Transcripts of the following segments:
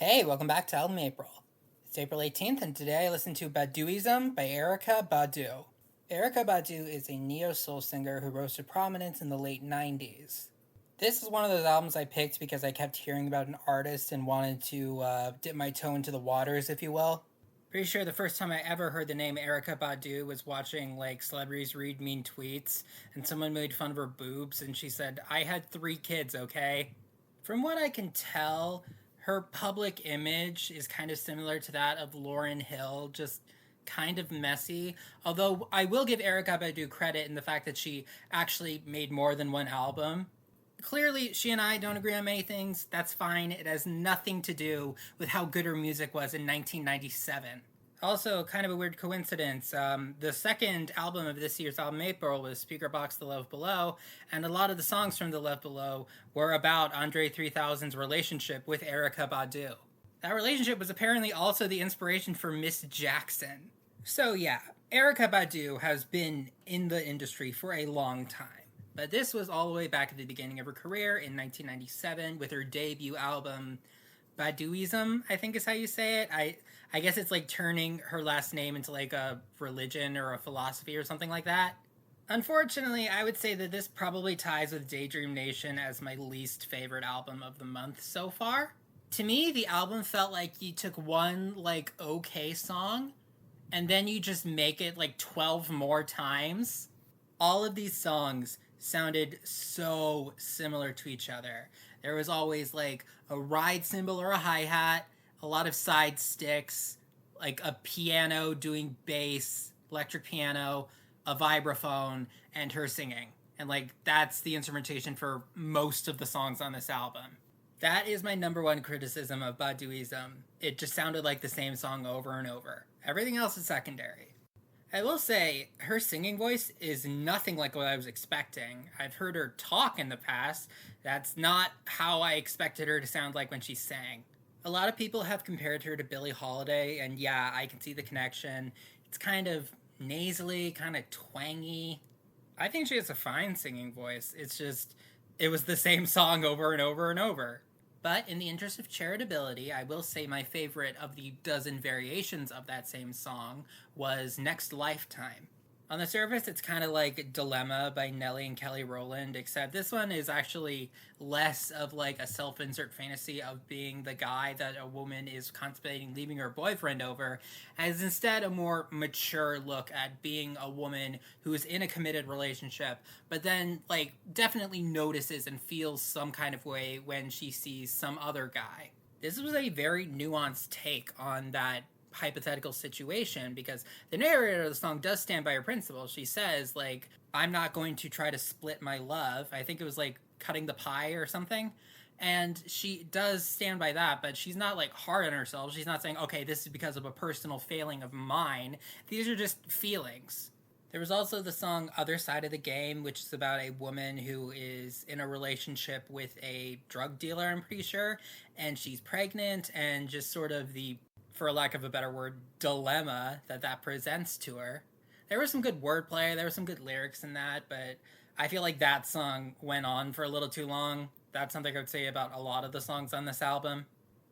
Hey, welcome back to Album April. It's April 18th, and today I listened to Baduizm by Erykah Badu. Erykah Badu is a neo-soul singer who rose to prominence in the late 90s. This is one of those albums I picked because I kept hearing about an artist and wanted to dip my toe into the waters, if you will. Pretty sure the first time I ever heard the name Erykah Badu was watching celebrities read mean tweets, and someone made fun of her boobs, and she said, "I had 3 kids, okay?" From what I can tell, her public image is kind of similar to that of Lauryn Hill, just kind of messy. Although I will give Erykah Badu credit in the fact that she actually made more than one album. Clearly, she and I don't agree on many things. That's fine. It has nothing to do with how good her music was in 1997. Also, kind of a weird coincidence. The second album of this year's album, April, was Speakerboxxx The Love Below, and a lot of the songs from The Love Below were about Andre 3000's relationship with Erykah Badu. That relationship was apparently also the inspiration for Miss Jackson. So yeah, Erykah Badu has been in the industry for a long time. But this was all the way back at the beginning of her career in 1997 with her debut album, Baduizm, I think is how you say it. I guess it's like turning her last name into like a religion or a philosophy or something like that. Unfortunately, I would say that this probably ties with Daydream Nation as my least favorite album of the month so far. To me, the album felt like you took one okay song and then you just make it 12 more times. All of these songs sounded so similar to each other. There was always a ride cymbal or a hi-hat, a lot of side sticks, a piano doing bass, electric piano, a vibraphone, and her singing. And that's the instrumentation for most of the songs on this album. That is my number one criticism of Baduizm. It just sounded like the same song over and over. Everything else is secondary. I will say, her singing voice is nothing like what I was expecting. I've heard her talk in the past. That's not how I expected her to sound like when she sang. A lot of people have compared her to Billie Holiday, and yeah, I can see the connection. It's kind of nasally, kind of twangy. I think she has a fine singing voice. It's just, it was the same song over and over and over. But in the interest of charitability, I will say my favorite of the dozen variations of that same song was Next Lifetime. On the surface, it's kind of like Dilemma by Nelly and Kelly Rowland, except this one is actually less of a self-insert fantasy of being the guy that a woman is contemplating leaving her boyfriend over, as instead a more mature look at being a woman who is in a committed relationship, but then definitely notices and feels some kind of way when she sees some other guy. This was a very nuanced take on that hypothetical situation, because the narrator of the song does stand by her principles. She says I'm not going to try to split my love. I think it was cutting the pie or something, and she does stand by that, but she's not hard on herself. She's not saying, okay, this is because of a personal failing of mine. These are just feelings. There was also the song Other Side of the Game, which is about a woman who is in a relationship with a drug dealer, I'm pretty sure, and she's pregnant, and just sort of the, for lack of a better word, dilemma that presents to her. There was some good wordplay, there were some good lyrics in that, but I feel like that song went on for a little too long. That's something I would say about a lot of the songs on this album.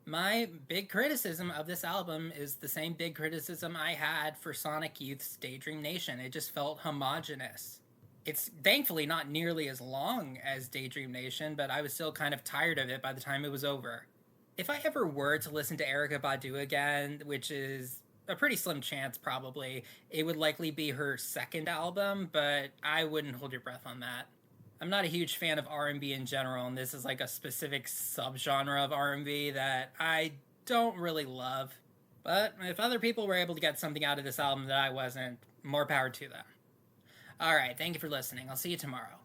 My big criticism of this album is the same big criticism I had for Sonic Youth's Daydream Nation. It just felt homogenous. It's thankfully not nearly as long as Daydream Nation, but I was still kind of tired of it by the time it was over. If I ever were to listen to Erykah Badu again, which is a pretty slim chance probably, it would likely be her second album, but I wouldn't hold your breath on that. I'm not a huge fan of R&B in general, and this is a specific subgenre of R&B that I don't really love. But if other people were able to get something out of this album that I wasn't, more power to them. Alright, thank you for listening. I'll see you tomorrow.